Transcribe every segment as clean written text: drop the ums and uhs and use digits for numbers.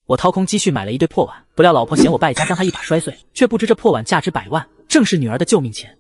我掏空积蓄买了一堆破碗，不料老婆嫌我败家，将它一把摔碎，却不知这破碗价值100万，正是女儿的救命钱。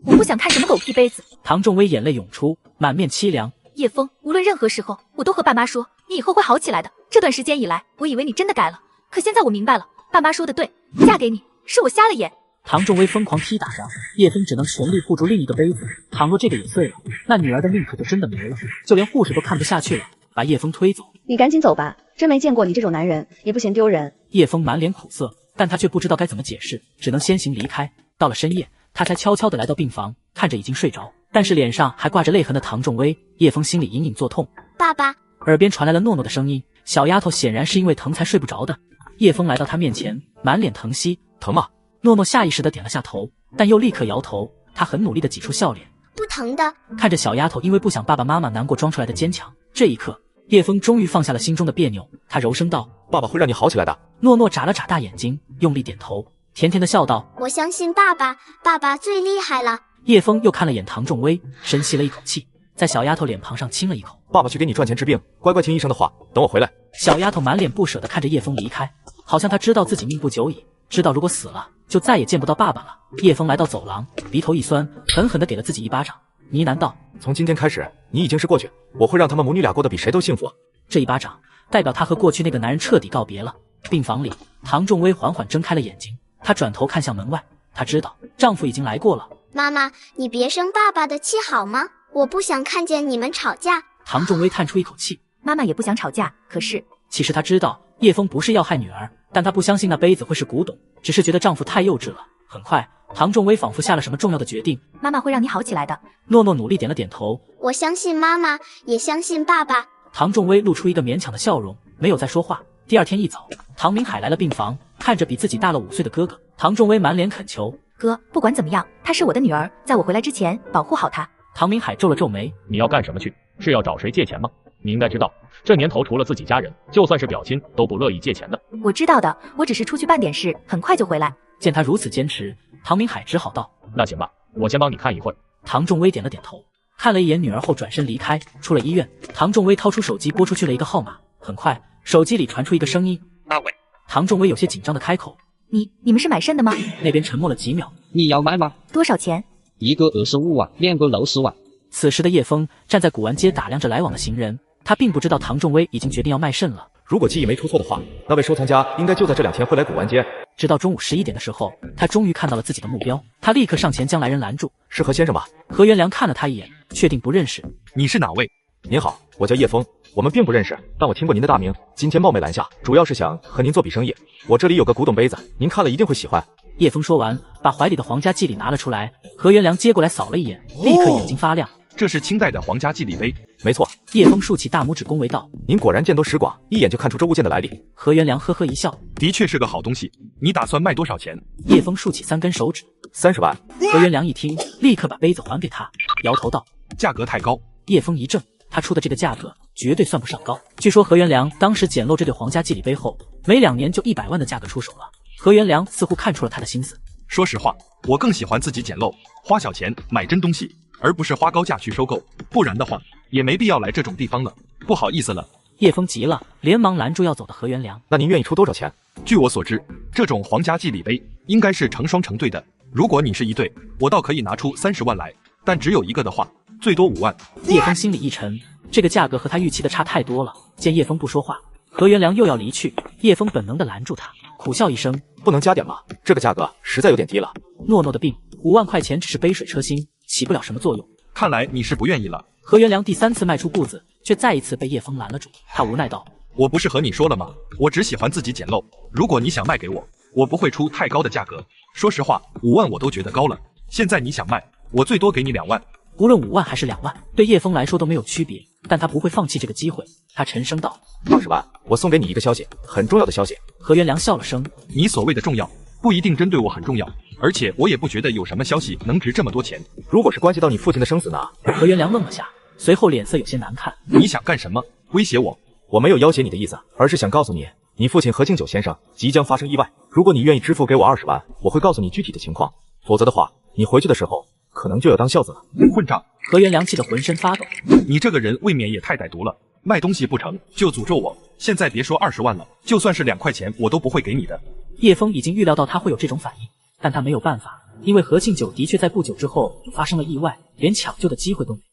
我不想看什么狗屁杯子。唐仲威眼泪涌出，满面凄凉。叶枫，无论任何时候，我都和爸妈说，你以后会好起来的。这段时间以来，我以为你真的改了，可现在我明白了，爸妈说的对，嫁给你是我瞎了眼。唐仲威疯狂踢打着，叶枫只能全力护住另一个杯子。倘若这个也碎了，那女儿的命可就真的没了。就连护士都看不下去了，把叶枫推走。你赶紧走吧，真没见过你这种男人，也不嫌丢人。叶枫满脸苦涩，但他却不知道该怎么解释，只能先行离开。到了深夜，他才悄悄地来到病房，看着已经睡着，但是脸上还挂着泪痕的唐仲威，叶枫心里隐隐作痛。爸爸，耳边传来了诺诺的声音，小丫头显然是因为疼才睡不着的。叶枫来到她面前，满脸疼惜。疼吗？诺诺下意识地点了下头，但又立刻摇头。她很努力地挤出笑脸，不疼的。看着小丫头因为不想爸爸妈妈难过装出来的坚强，这一刻叶枫终于放下了心中的别扭。他柔声道：爸爸会让你好起来的。诺诺眨了眨大眼睛，用力点头，甜甜地笑道：我相信爸爸，爸爸最厉害了。叶枫又看了眼唐仲威，深吸了一口气，在小丫头脸庞上亲了一口。爸爸去给你赚钱治病，乖乖听医生的话，等我回来。小丫头满脸不舍地看着叶枫离开，好像她知道自己命不久矣，知道如果死了就再也见不到爸爸了。叶枫来到走廊，鼻头一酸，狠狠地给了自己一巴掌，呢喃道：从今天开始，你已经是过去，我会让他们母女俩过得比谁都幸福。这一巴掌代表她和过去那个男人彻底告别了。病房里，唐仲威缓缓睁开了眼睛，她转头看向门外，她知道丈夫已经来过了。妈妈，你别生爸爸的气好吗？我不想看见你们吵架。唐仲威叹出一口气，妈妈也不想吵架，可是其实她知道叶枫不是要害女儿，但她不相信那杯子会是古董，只是觉得丈夫太幼稚了。很快，唐仲威仿佛下了什么重要的决定。妈妈会让你好起来的。诺诺努力点了点头。我相信妈妈，也相信爸爸。唐仲威露出一个勉强的笑容，没有再说话。第二天一早，唐明海来了病房，看着比自己大了5岁的哥哥，唐仲威满脸恳求：哥，不管怎么样，她是我的女儿，在我回来之前保护好她。唐明海皱了皱眉：你要干什么去？是要找谁借钱吗？你应该知道，这年头除了自己家人，就算是表亲都不乐意借钱的。我知道的，我只是出去办点事，很快就回来。见他如此坚持，唐明海只好道：那行吧，我先帮你看一会儿。唐仲威点了点头，看了一眼女儿后转身离开。出了医院，唐仲威掏出手机拨出去了一个号码，很快手机里传出一个声音：那喂。唐仲威有些紧张地开口：你们是买肾的吗？那边沉默了几秒。你要买吗？多少钱？1个25万，2个60万。此时的叶枫站在古玩街打量着来往的行人，他并不知道唐仲威已经决定要卖肾了。如果记忆没出错的话，那位收藏家应该就在这2天会来古玩街。直到中午11点的时候，他终于看到了自己的目标，他立刻上前将来人拦住。是何先生吗？何元良看了他一眼，确定不认识。你是哪位？您好，我叫叶枫，我们并不认识，但我听过您的大名，今天冒昧拦下，主要是想和您做笔生意。我这里有个古董杯子，您看了一定会喜欢。叶枫说完，把怀里的皇家祭礼拿了出来。何元良接过来扫了一眼，立刻眼睛发亮。这是清代的皇家祭礼杯。没错。叶枫竖起大拇指恭维道：您果然见多识广，一眼就看出这物件的来历。何元良呵呵一笑：的确是个好东西，你打算卖多少钱？叶枫竖起3根手指：30万。何元良一听，立刻把杯子还给他，摇头道：价格太高。叶枫一怔，他出的这个价格绝对算不上高。据说何元良当时捡漏这对皇家祭礼杯后，没2年就100万的价格出手了。何元良似乎看出了他的心思。说实话，我更喜欢自己捡漏，花小钱买真东西，而不是花高价去收购，不然的话也没必要来这种地方了。不好意思了。叶枫急了，连忙拦住要走的何元良。那您愿意出多少钱？据我所知，这种皇家祭礼杯应该是成双成对的，如果你是一对，我倒可以拿出30万来，但只有一个的话，最多5万。叶枫心里一沉，这个价格和他预期的差太多了。见叶枫不说话，何元良又要离去，叶枫本能地拦住他，苦笑一声：不能加点吗？这个价格实在有点低了。诺诺的病，5万块钱只是杯水车薪，起不了什么作用。看来你是不愿意了。何元良第3次迈出步子，却再一次被叶枫拦了住。他无奈道：我不是和你说了吗？我只喜欢自己捡漏，如果你想卖给我，我不会出太高的价格。说实话，5万我都觉得高了。现在你想卖，我最多给你2万。无论5万还是2万，对叶枫来说都没有区别，但他不会放弃这个机会。他沉声道：20万，我送给你一个消息，很重要的消息。何元良笑了声：你所谓的重要，不一定针对我很重要，而且我也不觉得有什么消息能值这么多钱。如果是关系到你父亲的生死呢？何元良愣了下，随后脸色有些难看。你想干什么？威胁我？我没有要挟你的意思，而是想告诉你，你父亲何敬九先生即将发生意外。如果你愿意支付给我20万，我会告诉你具体的情况，否则的话，你回去的时候可能就要当孝子了。混账！何元良气得浑身发抖。你这个人未免也太歹毒了，卖东西不成就诅咒我，现在别说20万了，就算是2块钱我都不会给你的。叶枫已经预料到他会有这种反应，但他没有办法，因为何庆九的确在不久之后就发生了意外，连抢救的机会都没有。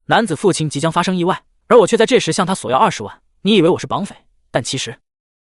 男子父亲即将发生意外，而我却在这时向他索要20万。你以为我是绑匪，但其实……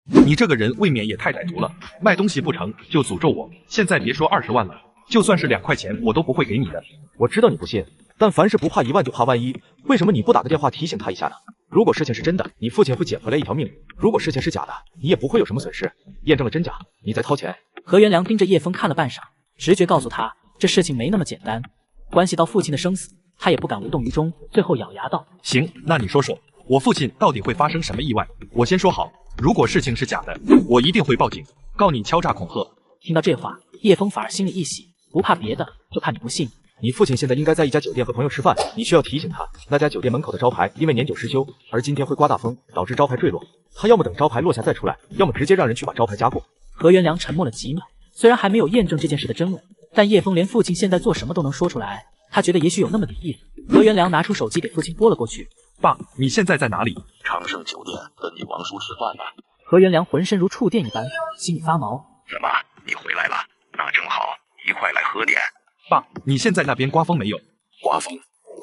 你这个人未免也太歹毒了，卖东西不成就诅咒我，现在别说20万了，就算是2块钱我都不会给你的。我知道你不信，但凡事不怕1万就怕万一，为什么你不打个电话提醒他一下呢？如果事情是真的，你父亲会捡回来一条命；如果事情是假的，你也不会有什么损失。验证了真假，你再掏钱。何元良盯着叶枫看了半晌，直觉告诉他这事情没那么简单，关系到父亲的生死，他也不敢无动于衷。最后咬牙道：行，那你说说，我父亲到底会发生什么意外？我先说好，如果事情是假的，我一定会报警，告你敲诈恐吓。听到这话，叶枫反而心里一喜，不怕别的，就怕你不信。你父亲现在应该在一家酒店和朋友吃饭，你需要提醒他，那家酒店门口的招牌因为年久失修，而今天会刮大风，导致招牌坠落。他要么等招牌落下再出来，要么直接让人去把招牌加固。何元良沉默了几秒，虽然还没有验证这件事的真伪，但叶枫连父亲现在做什么都能说出来，他觉得也许有那么点意思。何元良拿出手机给父亲拨了过去。爸，你现在在哪里？长盛酒店跟你王叔吃饭呢。何元良浑身如触电一般，心里发毛。什么？你回来了？那正好，一块来喝点。爸，你现在那边刮风没有？刮风。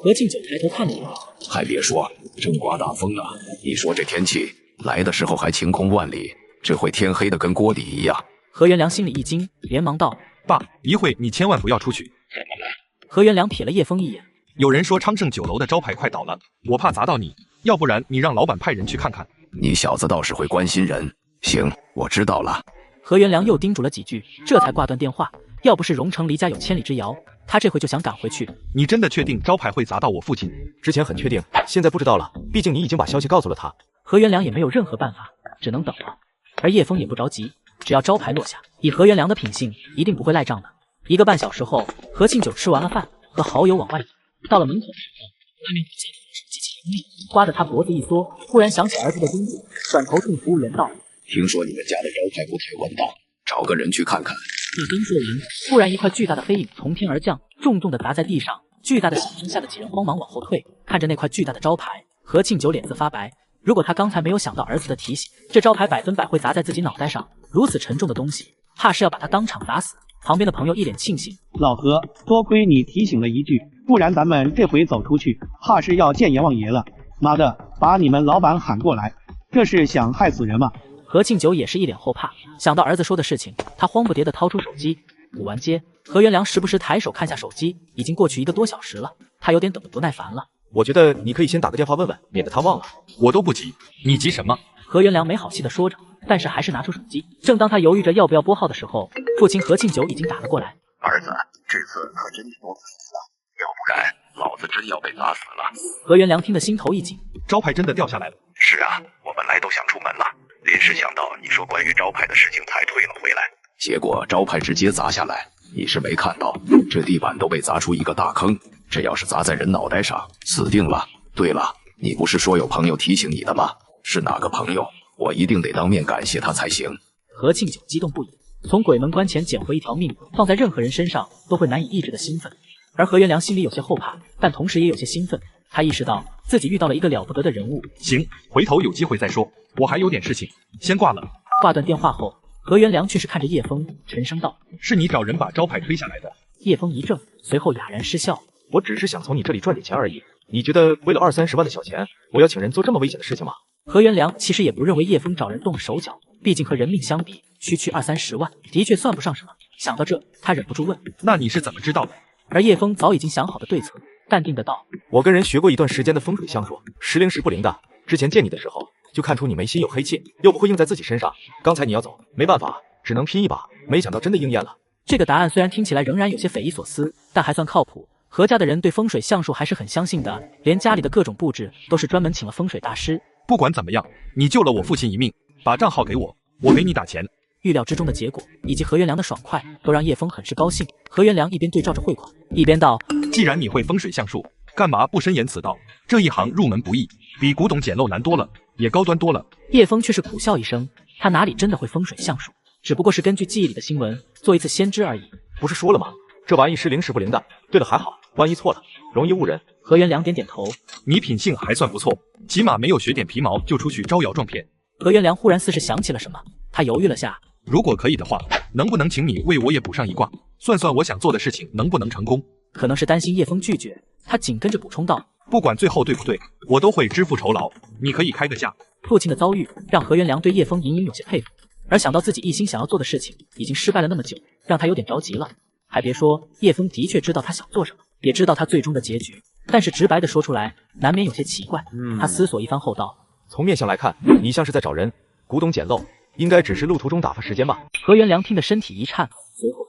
何庆九抬头看了一眼，还别说，正刮大风呢。你说这天气，来的时候还晴空万里，这会天黑的跟锅底一样。何元良心里一惊，连忙道：爸，一会你千万不要出去。怎么了？何元良瞥了叶枫一眼，有人说昌盛酒楼的招牌快倒了，我怕砸到你，要不然你让老板派人去看看。你小子倒是会关心人。行，我知道了。何元良又叮嘱了几句，这才挂断电话。要不是荣城离家有千里之遥，他这回就想赶回去。你真的确定招牌会砸到我父亲？之前很确定，现在不知道了，毕竟你已经把消息告诉了他。何元良也没有任何办法，只能等了。而叶枫也不着急，只要招牌落下，以何元良的品性，一定不会赖账的。1个半小时后，何庆九吃完了饭，和好友往外走。到了门口的时候，外面不见手机起铃铃，刮得他脖子一缩，忽然想起儿子的叮嘱，转头冲服务员道：听说你们家的招牌不太稳当，找个人去看看。话刚说完，忽然一块巨大的黑影从天而降，重重地砸在地上。巨大的响声吓得几人慌忙往后退，看着那块巨大的招牌，何庆九脸色发白。如果他刚才没有想到儿子的提醒，这招牌100%会砸在自己脑袋上。如此沉重的东西，怕是要把他当场砸死。旁边的朋友一脸庆幸：老何，多亏你提醒了一句，不然咱们这回走出去，怕是要见阎王爷了。妈的，把你们老板喊过来，这是想害死人吗？何庆九也是一脸后怕，想到儿子说的事情，他慌不迭地掏出手机。补完街，何元良时不时抬手看下手机，已经过去1个多小时了，他有点等得不耐烦了。我觉得你可以先打个电话问问，免得他忘了。我都不急，你急什么？何元良没好气地说着，但是还是拿出手机。正当他犹豫着要不要拨号的时候，父亲何庆九已经打了过来。儿子，这次可真多死了，要不然老子真要被砸死了。何元良听得心头一紧，招牌真的掉下来了。是啊，我本来都想出门了，临时想到你说关于招牌的事情才退了回来，结果招牌直接砸下来。你是没看到，这地板都被砸出一个大坑，这要是砸在人脑袋上，死定了。对了，你不是说有朋友提醒你的吗？是哪个朋友？我一定得当面感谢他才行。何庆九激动不已，从鬼门关前捡回一条命，放在任何人身上都会难以抑制的兴奋。而何元良心里有些后怕，但同时也有些兴奋。他意识到自己遇到了一个了不得的人物。行，回头有机会再说，我还有点事情，先挂了。挂断电话后，何元良却是看着叶枫，沉声道：是你找人把招牌推下来的。叶枫一怔，随后哑然失笑：我只是想从你这里赚点钱而已，你觉得为了20-30万的小钱，我要请人做这么危险的事情吗？何元良其实也不认为叶枫找人动了手脚，毕竟和人命相比，区区20-30万的确算不上什么。想到这，他忍不住问：那你是怎么知道的？而叶枫早已经想好的对策，淡定的道：我跟人学过一段时间的风水相术，时灵时不灵的。之前见你的时候，就看出你眉心有黑气，又不会应在自己身上。刚才你要走，没办法，只能拼一把，没想到真的应验了。这个答案虽然听起来仍然有些匪夷所思，但还算靠谱。何家的人对风水相术还是很相信的，连家里的各种布置都是专门请了风水大师。不管怎么样，你救了我父亲一命，把账号给我，我给你打钱。预料之中的结果以及何元良的爽快，都让叶枫很是高兴。何元良一边对照着汇款，一边道：既然你会风水相术，干嘛不深言此道？这一行入门不易，比古董捡漏难多了，也高端多了。叶枫却是苦笑一声，他哪里真的会风水相术，只不过是根据记忆里的新闻做一次先知而已。不是说了吗？这玩意时灵时不灵的。对了，还好万一错了，容易误人。何元良点点头，你品性还算不错，起码没有学点皮毛就出去招摇撞骗。何元良忽然似是想起了什么，他犹豫了下，如果可以的话，能不能请你为我也卜上一卦，算算我想做的事情能不能成功？可能是担心叶枫拒绝，他紧跟着补充道，不管最后对不对，我都会支付酬劳，你可以开个价。父亲的遭遇让何元良对叶枫隐隐有些佩服，而想到自己一心想要做的事情已经失败了那么久，让他有点着急了。还别说，叶枫的确知道他想做什么，也知道他最终的结局，但是直白的说出来，难免有些奇怪。他思索一番后道，从面相来看，你像是在找人，古董捡漏，应该只是路途中打发时间吧。何元良听得身体一颤，随后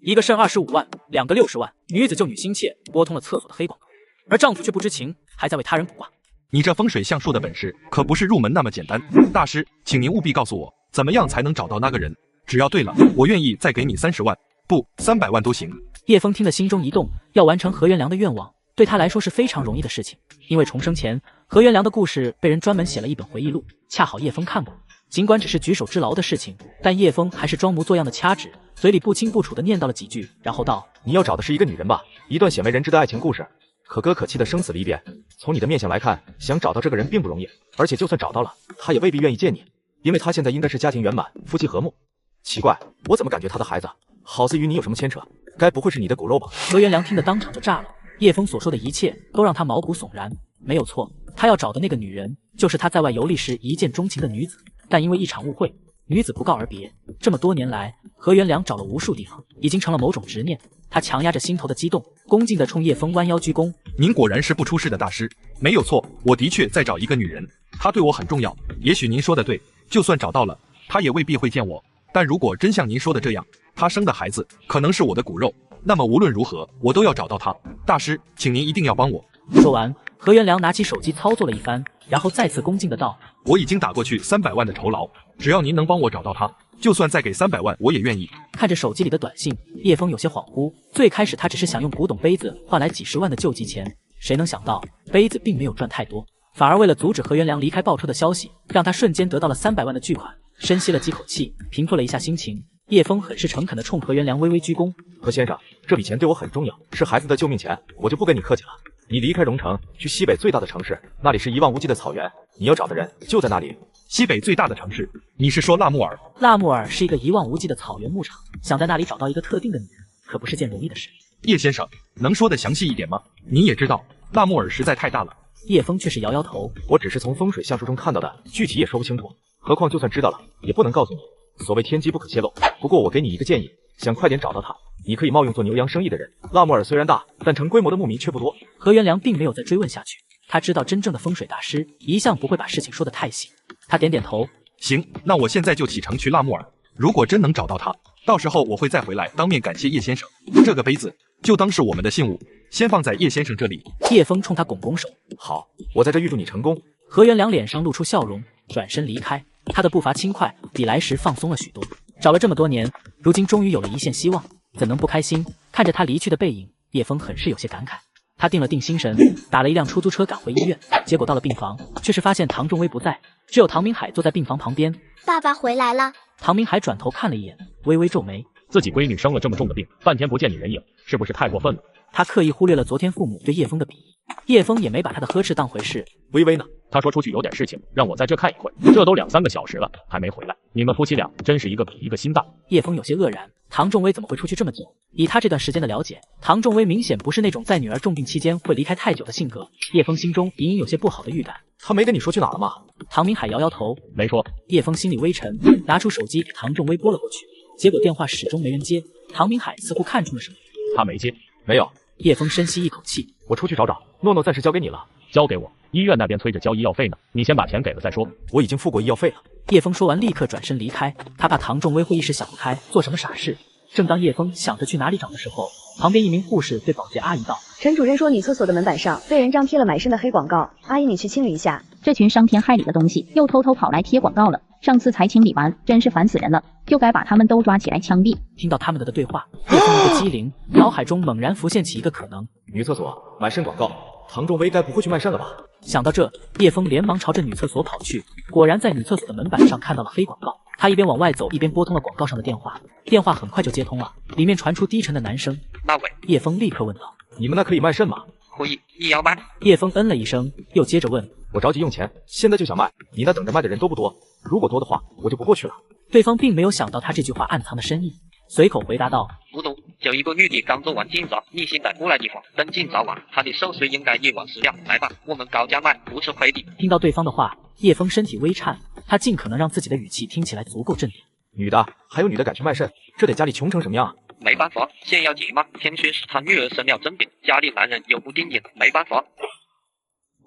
一个肾25万，两个60万，女子救女心切，拨通了厕所的黑广告，而丈夫却不知情，还在为他人卜卦。你这风水相术的本事可不是入门那么简单，大师，请您务必告诉我，怎么样才能找到那个人？只要对了，我愿意再给你30万，不，300万都行。叶枫听得心中一动，要完成何元良的愿望，对他来说是非常容易的事情。因为重生前，何元良的故事被人专门写了一本回忆录，恰好叶枫看过。尽管只是举手之劳的事情，但叶枫还是装模作样的掐指，嘴里不清不楚的念叨了几句，然后道：“你要找的是一个女人吧？一段鲜为人知的爱情故事，可歌可泣的生死离别。从你的面相来看，想找到这个人并不容易，而且就算找到了，他也未必愿意见你，因为他现在应该是家庭圆满，夫妻和睦。奇怪，我怎么感觉他的孩子好似与你有什么牵扯？该不会是你的骨肉吧？”何元良听得当场就炸了，叶枫所说的一切都让他毛骨悚然。没有错，他要找的那个女人，就是他在外游历时一见钟情的女子，但因为一场误会，女子不告而别。这么多年来，何元良找了无数地方，已经成了某种执念。他强压着心头的激动，恭敬地冲叶枫弯腰鞠躬：“您果然是不出事的大师，没有错，我的确在找一个女人，她对我很重要。也许您说的对，就算找到了，她也未必会见我。但如果真像您说的这样，她生的孩子可能是我的骨肉，那么无论如何，我都要找到她。大师，请您一定要帮我。”说完，何元良拿起手机操作了一番，然后再次恭敬的道：“我已经打过去300万的酬劳，只要您能帮我找到他，就算再给300万我也愿意。”看着手机里的短信，叶枫有些恍惚。最开始他只是想用古董杯子换来几十万的救济钱，谁能想到杯子并没有赚太多，反而为了阻止何元良离开爆出的消息，让他瞬间得到了300万的巨款。深吸了几口气，平复了一下心情，叶枫很是诚恳地冲何元良微微鞠躬：“何先生，这笔钱对我很重要，是孩子的救命钱，我就不跟你客气了。你离开荣城，去西北最大的城市，那里是一望无际的草原，你要找的人就在那里。”西北最大的城市，你是说拉穆尔？拉穆尔是一个一望无际的草原牧场，想在那里找到一个特定的女人，可不是件容易的事。叶先生，能说的详细一点吗？您也知道，拉穆尔实在太大了。叶枫却是摇摇头：“我只是从风水相术中看到的，具体也说不清楚。何况就算知道了，也不能告诉你。所谓天机不可泄露。不过我给你一个建议，想快点找到他，你可以冒用做牛羊生意的人。拉穆尔虽然大，但成规模的牧民却不多。”何元良并没有再追问下去，他知道真正的风水大师一向不会把事情说得太细。他点点头：“行，那我现在就启程去拉穆尔。如果真能找到他，到时候我会再回来当面感谢叶先生。这个杯子就当是我们的信物，先放在叶先生这里。”叶枫冲他拱拱手：“好，我在这预祝你成功。”何元良脸上露出笑容，转身离开。他的步伐轻快，比来时放松了许多。找了这么多年，如今终于有了一线希望，怎能不开心？看着他离去的背影，叶枫很是有些感慨。他定了定心神，打了一辆出租车赶回医院。结果到了病房，却是发现唐仲威不在，只有唐明海坐在病房旁边。爸爸回来了。唐明海转头看了一眼，微微皱眉：“自己闺女生了这么重的病，半天不见你人影，是不是太过分了？”他刻意忽略了昨天父母对叶枫的鄙夷，叶枫也没把他的呵斥当回事。微微呢？他说出去有点事情，让我在这看一会，这都2、3个小时了，还没回来。你们夫妻俩真是一个比一个心大。叶枫有些愕然，唐仲威怎么会出去这么久？以他这段时间的了解，唐仲威明显不是那种在女儿重病期间会离开太久的性格。叶枫心中隐隐有些不好的预感。他没跟你说去哪了吗？唐明海摇摇头，没说。叶枫心里微沉，拿出手机给唐仲威拨了过去，结果电话始终没人接。唐明海似乎看出了什么，他没接。没有。叶枫深吸一口气，我出去找找，诺诺暂时交给你了。交给我，医院那边催着交医药费呢，你先把钱给了再说。我已经付过医药费了。叶枫说完立刻转身离开，他怕唐仲威会一时想不开，做什么傻事。正当叶枫想着去哪里找的时候，旁边一名护士对保洁阿姨道：“陈主任说女厕所的门板上被人张贴了买肾的黑广告，阿姨你去清理一下。这群伤天害理的东西又偷偷跑来贴广告了，上次才清理完，真是烦死人了，就该把他们都抓起来枪毙。”听到他们的对话，叶枫一个机灵，脑海中猛然浮现起一个可能：女厕所买肾广告，唐仲威该不会去卖肾了吧？想到这，叶枫连忙朝着女厕所跑去，果然在女厕所的门板上看到了黑广告。他一边往外走，一边拨通了广告上的电话，电话很快就接通了，里面传出低沉的男声：“那位。”叶枫立刻问道：“你们那可以卖肾吗？可以，你要卖？叶枫嗯了一声，又接着问：我着急用钱，现在就想卖，你那等着卖的人多不多？如果多的话，我就不过去了。对方并没有想到他这句话暗藏的深意，随口回答道：不多，就一个女的刚做完检查，你现在过来的话，等检查完，她的手税应该也完事了。来吧，我们高价卖，不吃亏的。听到对方的话，叶枫身体微颤，他尽可能让自己的语气听起来足够镇定。女的，还有女的敢去卖肾，这得家里穷成什么样啊？没办法，先要钱嘛。天轩是他女儿生了重病，家里男人又不顶硬，没办法。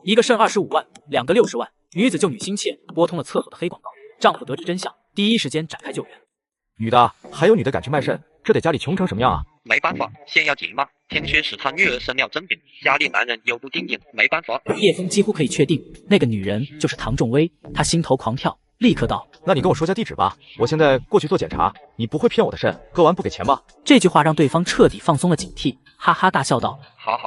一个肾25万，两个60万，女子救女心切，拨通了厕所的黑广告。丈夫得知真相，第一时间展开救援。女的，还有女的敢去卖肾，这得家里穷成什么样啊？没办法，先要钱嘛。天轩是他女儿生了重病，家里男人又不顶硬，没办法。叶枫几乎可以确定，那个女人就是唐仲威，他心头狂跳，立刻道：那你跟我说下地址吧，我现在过去做检查。你不会骗我的肾，割完不给钱吧？这句话让对方彻底放松了警惕，哈哈大笑道：好，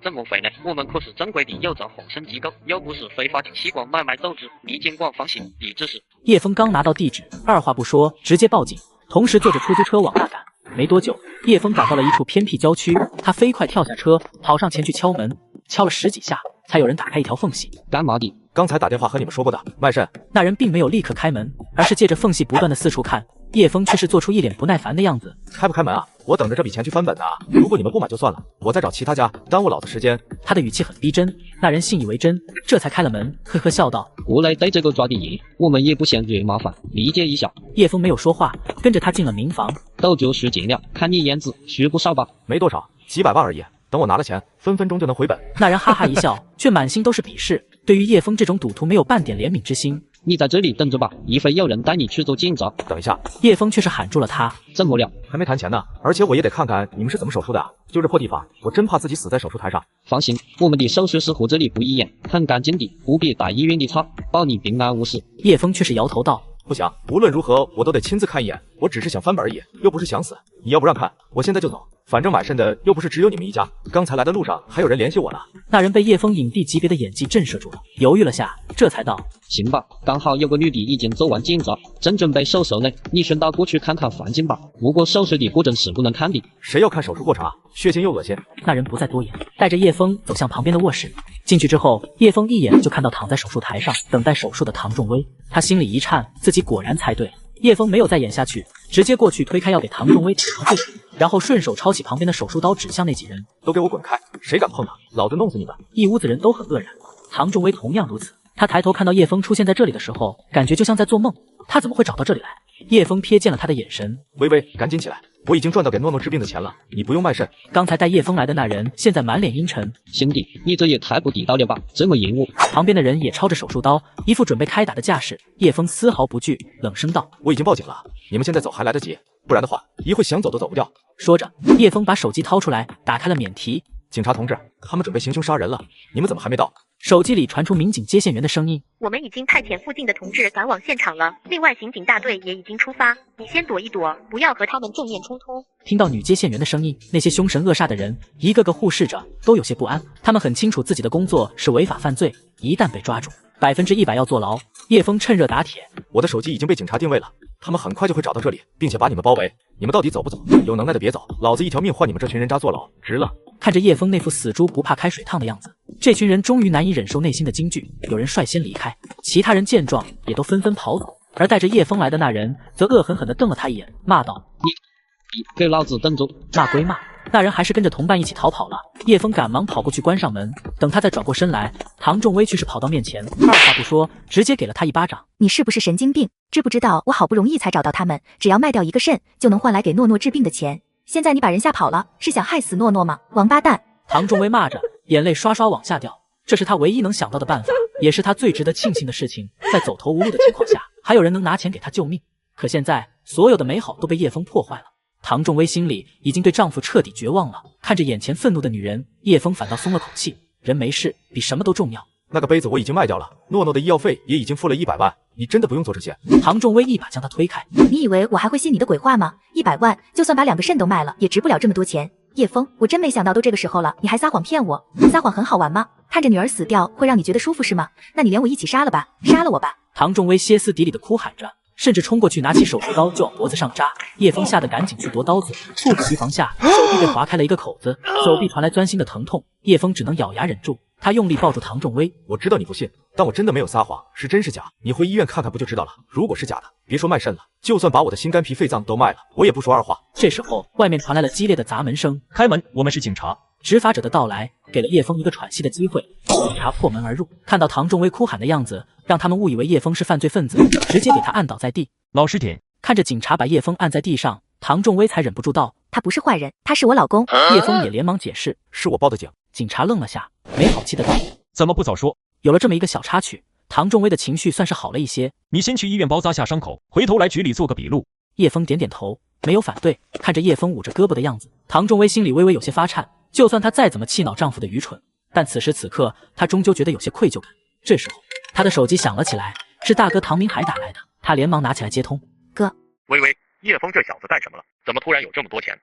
怎么会呢？我们可是正规的有证红肾机构，又不是非法的器官买卖走资，你监管放心。地址是……叶枫刚拿到地址，二话不说直接报警，同时坐着出租车往那赶。没多久，叶枫赶到了一处偏僻郊区，他飞快跳下车，跑上前去敲门，敲了10几下，才有人打开一条缝隙。干嘛的？刚才打电话和你们说过的，卖肾。那人并没有立刻开门，而是借着缝隙不断的四处看。叶枫却是做出一脸不耐烦的样子。开不开门啊？我等着这笔钱去翻本呢。如果你们不买就算了，我再找其他家，耽误老子时间。他的语气很逼真，那人信以为真，这才开了门，呵呵笑道：过来逮这个抓的严，我们也不嫌惹麻烦，理解一下。叶枫没有说话，跟着他进了民房。都就是钱了，看你样子虚不少吧？没多少，几百万而已。等我拿了钱，分分钟就能回本。那人哈哈一笑，却满心都是鄙视，对于叶枫这种赌徒没有半点怜悯之心。你在这里等着吧，一会有人带你去做检查。等一下，叶枫却是喊住了他。怎么了？还没谈钱呢，而且我也得看看你们是怎么手术的啊！就这破地方，我真怕自己死在手术台上。放心，我们的手术室和这里不一样，很干净的，不比大医院的差，保你平安无事。叶枫却是摇头道：不行，无论如何我都得亲自看一眼，我只是想翻本而已，又不是想死。你要不让看，我现在就走。反正买肾的又不是只有你们一家，刚才来的路上还有人联系我呢。那人被叶枫影帝级别的演技震慑住了，犹豫了下，这才道：行吧，刚好有个女的已经做完检查，正准备手术呢，你顺道过去看看环境吧。不过手术的过程是不能看的。谁要看手术过程啊？血腥又恶心。那人不再多言，带着叶枫走向旁边的卧室。进去之后，叶枫一眼就看到躺在手术台上等待手术的唐仲威，他心里一颤，自己果然猜对。叶枫没有再演下去，直接过去推开要给唐仲威检查对手，然后顺手抄起旁边的手术刀指向那几人：都给我滚开！谁敢碰他，老子弄死你们！一屋子人都很愕然，唐仲威同样如此。他抬头看到叶枫出现在这里的时候，感觉就像在做梦。他怎么会找到这里来？叶枫瞥见了他的眼神，微微，赶紧起来！我已经赚到给诺诺治病的钱了，你不用卖肾。刚才带叶枫来的那人现在满脸阴沉。兄弟，你这也太不地道了吧，这么赢我！旁边的人也抄着手术刀，一副准备开打的架势。叶枫丝毫不惧，冷声道：我已经报警了，你们现在走还来得及，不然的话，一会想走都走不掉。说着，叶枫把手机掏出来，打开了免提。警察同志，他们准备行凶杀人了，你们怎么还没到？手机里传出民警接线员的声音：我们已经派遣附近的同志赶往现场了，另外刑警大队也已经出发，你先躲一躲，不要和他们正面冲突。听到女接线员的声音，那些凶神恶煞的人一个个互视着，都有些不安。他们很清楚自己的工作是违法犯罪，一旦被抓住，100%要坐牢。叶枫趁热打铁：我的手机已经被警察定位了，他们很快就会找到这里，并且把你们包围。你们到底走不走？有能耐的别走，老子一条命换你们这群人渣坐牢，值了。看着叶枫那副死猪不怕开水烫的样子，这群人终于难以忍受内心的惊惧，有人率先离开，其他人见状也都纷纷跑走。而带着叶枫来的那人则恶狠狠地瞪了他一眼，骂道：你给老子等住！骂归骂，那人还是跟着同伴一起逃跑了。叶枫赶忙跑过去关上门，等他再转过身来，唐仲威却是跑到面前，二话不说，直接给了他一巴掌。你是不是神经病？知不知道我好不容易才找到他们，只要卖掉一个肾，就能换来给诺诺治病的钱。现在你把人吓跑了，是想害死诺诺吗？王八蛋！唐仲威骂着，眼泪刷刷往下掉。这是他唯一能想到的办法，也是他最值得庆幸的事情。在走投无路的情况下，还有人能拿钱给他救命。可现在，所有的美好都被叶枫破坏了。唐仲威心里已经对丈夫彻底绝望了。看着眼前愤怒的女人，叶枫反倒松了口气。人没事，比什么都重要。那个杯子我已经卖掉了，诺诺的医药费也已经付了100万，你真的不用做这些。唐仲威一把将他推开。你以为我还会信你的鬼话吗？100万，就算把2个肾都卖了，也值不了这么多钱。叶枫，我真没想到都这个时候了，你还撒谎骗我。撒谎很好玩吗？看着女儿死掉会让你觉得舒服是吗？那你连我一起杀了吧，杀了我吧！唐仲威歇斯底里的哭喊着，甚至冲过去拿起手术刀就往脖子上扎。叶枫吓得赶紧去夺刀子，猝不及防下，手臂被划开了一个口子，手臂传来钻心的疼痛，叶枫只能咬牙忍住。他用力抱住唐仲威，我知道你不信，但我真的没有撒谎，是真是假，你回医院看看不就知道了。如果是假的，别说卖肾了，就算把我的心肝脾肺脏都卖了，我也不说二话。这时候，外面传来了激烈的砸门声。开门，我们是警察。执法者的到来给了叶枫一个喘息的机会。警察破门而入，看到唐仲威哭喊的样子，让他们误以为叶枫是犯罪分子，直接给他按倒在地。老实点。看着警察把叶枫按在地上，唐仲威才忍不住道：“他不是坏人，他是我老公。”叶枫也连忙解释：“是我报的警。”警察愣了下，没好气的道：“怎么不早说？”有了这么一个小插曲，唐仲威的情绪算是好了一些。你先去医院包扎下伤口，回头来局里做个笔录。叶枫点点头，没有反对。看着叶枫捂着胳膊的样子，唐仲威心里微微有些发颤。就算她再怎么气恼丈夫的愚蠢，但此时此刻她终究觉得有些愧疚感。这时候，她的手机响了起来，是大哥唐明海打来的。她连忙拿起来接通：“哥，微微，叶枫这小子干什么了？怎么突然有这么多钱？”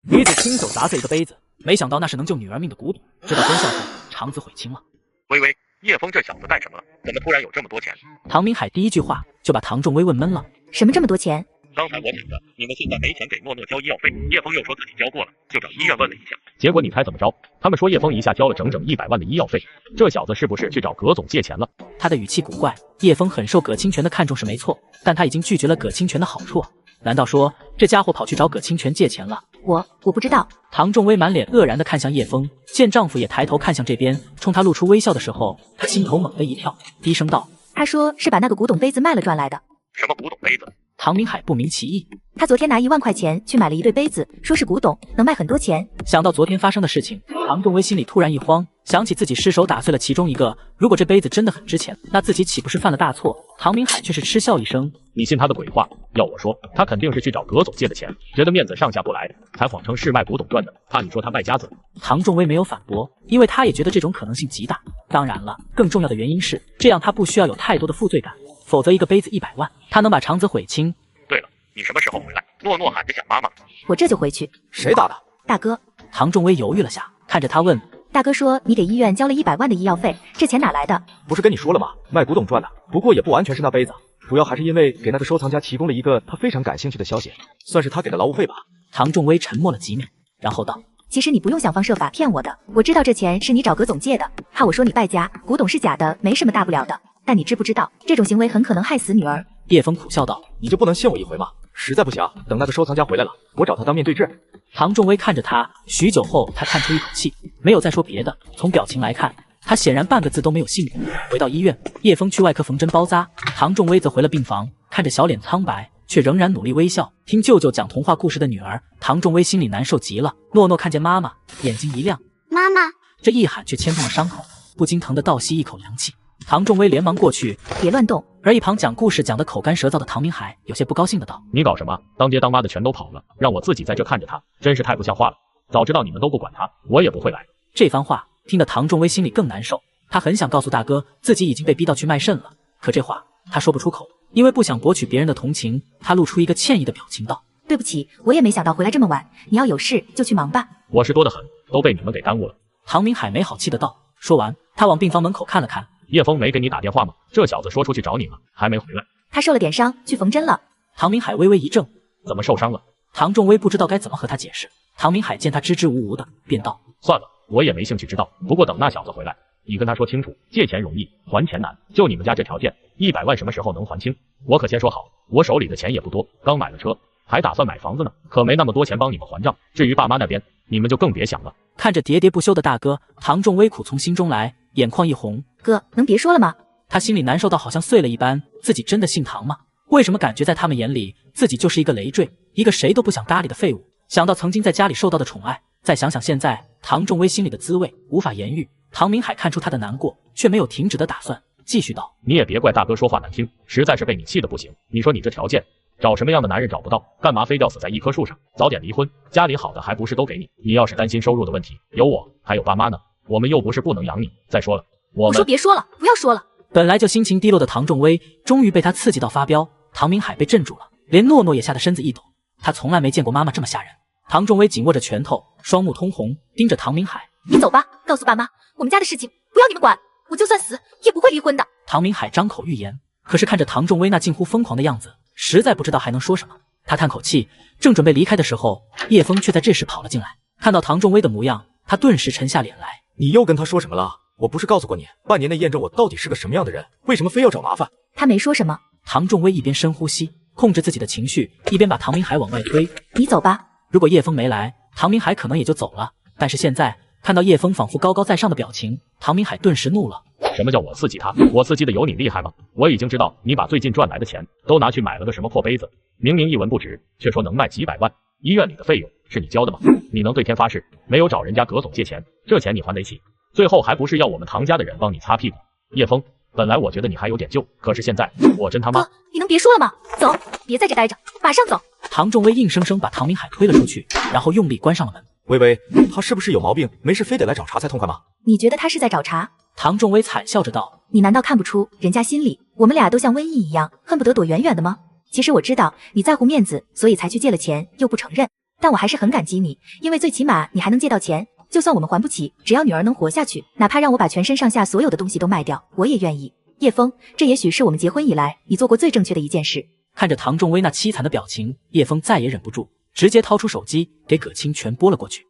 女子亲手砸碎一个杯子，没想到那是能救女儿命的古董。知道真相后，肠子悔青了。微微，叶枫这小子干什么了？怎么突然有这么多钱？唐明海第一句话就把唐仲威问懵了。什么这么多钱？刚才我讲的，你们现在没钱给诺诺交医药费，叶枫又说自己交过了，就找医院问了一下。结果你猜怎么着？他们说叶枫一下交了整整100万的医药费，这小子是不是去找葛总借钱了？他的语气古怪。叶枫很受葛清泉的看重是没错，但他已经拒绝了葛清泉的好处啊。难道说这家伙跑去找葛清泉借钱了？我不知道。唐仲威满脸愕然地看向叶枫，见丈夫也抬头看向这边，冲他露出微笑的时候，他心头猛地一跳，低声道：“他说是把那个古董杯子卖了赚来的。”什么古董杯子？唐明海不明其意。他昨天拿1万块钱去买了一对杯子，说是古董，能卖很多钱。想到昨天发生的事情，唐仲威心里突然一慌，想起自己失手打碎了其中一个，如果这杯子真的很值钱，那自己岂不是犯了大错？唐明海却是嗤笑一声：“你信他的鬼话？要我说，他肯定是去找葛总借的钱，觉得面子上下不来，才谎称是卖古董赚的，怕你说他败家子。”唐仲威没有反驳，因为他也觉得这种可能性极大。当然了，更重要的原因是，这样他不需要有太多的负罪感，否则一个杯子100万，他能把肠子悔青。对了，你什么时候回来？诺诺喊着想妈妈。我这就回去。谁打的？大哥。唐仲威犹豫了下，看着他问：“大哥说你给医院交了100万的医药费，这钱哪来的？”不是跟你说了吗？卖古董赚的。不过也不完全是那杯子，主要还是因为给那个收藏家提供了一个他非常感兴趣的消息，算是他给的劳务费吧。唐仲威沉默了几秒，然后道：“其实你不用想方设法骗我的，我知道这钱是你找葛总借的，怕我说你败家，古董是假的，没什么大不了的。但你知不知道，这种行为很可能害死女儿？”叶枫苦笑道：“你就不能信我一回吗？实在不行，等那个收藏家回来了，我找他当面对质。”唐仲威看着他，许久后他叹出一口气，没有再说别的。从表情来看，他显然半个字都没有信过。回到医院，叶枫去外科缝针包扎，唐仲威则回了病房，看着小脸苍白却仍然努力微笑，听舅舅讲童话故事的女儿，唐仲威心里难受极了。诺诺看见妈妈，眼睛一亮，妈妈，这一喊却牵动了伤口，不禁疼得倒吸一口凉气。唐仲威连忙过去，别乱动。而一旁讲故事讲得口干舌燥的唐明海有些不高兴的道：“你搞什么？当爹当妈的全都跑了，让我自己在这看着他，真是太不像话了。早知道你们都不管他，我也不会来。”这番话听得唐仲威心里更难受，他很想告诉大哥自己已经被逼到去卖肾了，可这话他说不出口，因为不想博取别人的同情，他露出一个歉意的表情道：“对不起，我也没想到回来这么晚，你要有事就去忙吧。”我事多得很，都被你们给耽误了。唐明海没好气的道。说完，他往病房门口看了看。叶枫没给你打电话吗？这小子说出去找你了，还没回来。他受了点伤，去缝针了。唐明海微微一怔，怎么受伤了？唐仲威不知道该怎么和他解释。唐明海见他支支吾吾的，便道：“算了，我也没兴趣知道。不过等那小子回来，你跟他说清楚，借钱容易，还钱难。就你们家这条件，100万什么时候能还清？我可先说好，我手里的钱也不多，刚买了车，还打算买房子呢，可没那么多钱帮你们还账。至于爸妈那边，你们就更别想了。”看着喋喋不休的大哥，唐仲威苦从心中来，眼眶一红。哥，能别说了吗？他心里难受到好像碎了一般，自己真的姓唐吗？为什么感觉在他们眼里，自己就是一个累赘，一个谁都不想搭理的废物？想到曾经在家里受到的宠爱，再想想现在唐仲威心里的滋味，无法言喻。唐明海看出他的难过，却没有停止的打算，继续道：“你也别怪大哥说话难听，实在是被你气得不行。你说你这条件，找什么样的男人找不到，干嘛非吊死在一棵树上？早点离婚，家里好的还不是都给你？你要是担心收入的问题，有我，还有爸妈呢。我们又不是不能养你。再说了，我说别说了，不要说了。”本来就心情低落的唐仲威，终于被他刺激到发飙。唐明海被镇住了，连诺诺也吓得身子一抖。他从来没见过妈妈这么吓人。唐仲威紧握着拳头，双目通红，盯着唐明海：“你走吧，告诉爸妈，我们家的事情不要你们管，我就算死也不会离婚的。”唐明海张口欲言，可是看着唐仲威那近乎疯狂的样子，实在不知道还能说什么。他叹口气，正准备离开的时候，叶枫却在这时跑了进来。看到唐仲威的模样，他顿时沉下脸来。你又跟他说什么了？我不是告诉过你，半年内验证我到底是个什么样的人，为什么非要找麻烦？他没说什么。唐仲威一边深呼吸，控制自己的情绪，一边把唐明海往外推。你走吧。如果叶枫没来，唐明海可能也就走了。但是现在看到叶枫仿佛高高在上的表情，唐明海顿时怒了。什么叫我刺激他？我刺激的有你厉害吗？我已经知道你把最近赚来的钱都拿去买了个什么破杯子，明明一文不值，却说能卖几百万。医院里的费用是你交的吗？你能对天发誓没有找人家葛总借钱，这钱你还得起，最后还不是要我们唐家的人帮你擦屁股？叶枫，本来我觉得你还有点救，可是现在我真他妈……你能别说了吗？走，别在这待着，马上走！唐仲威硬生生把唐明海推了出去，然后用力关上了门。微微，他是不是有毛病？没事非得来找茬才痛快吗？你觉得他是在找茬？唐仲威惨笑着道：你难道看不出人家心里我们俩都像瘟疫一样，恨不得躲远远的吗？其实我知道你在乎面子，所以才去借了钱又不承认，但我还是很感激你，因为最起码你还能借到钱，就算我们还不起，只要女儿能活下去，哪怕让我把全身上下所有的东西都卖掉，我也愿意。叶枫，这也许是我们结婚以来你做过最正确的一件事。看着唐仲威那凄惨的表情，叶枫再也忍不住，直接掏出手机给葛清泉拨了过去。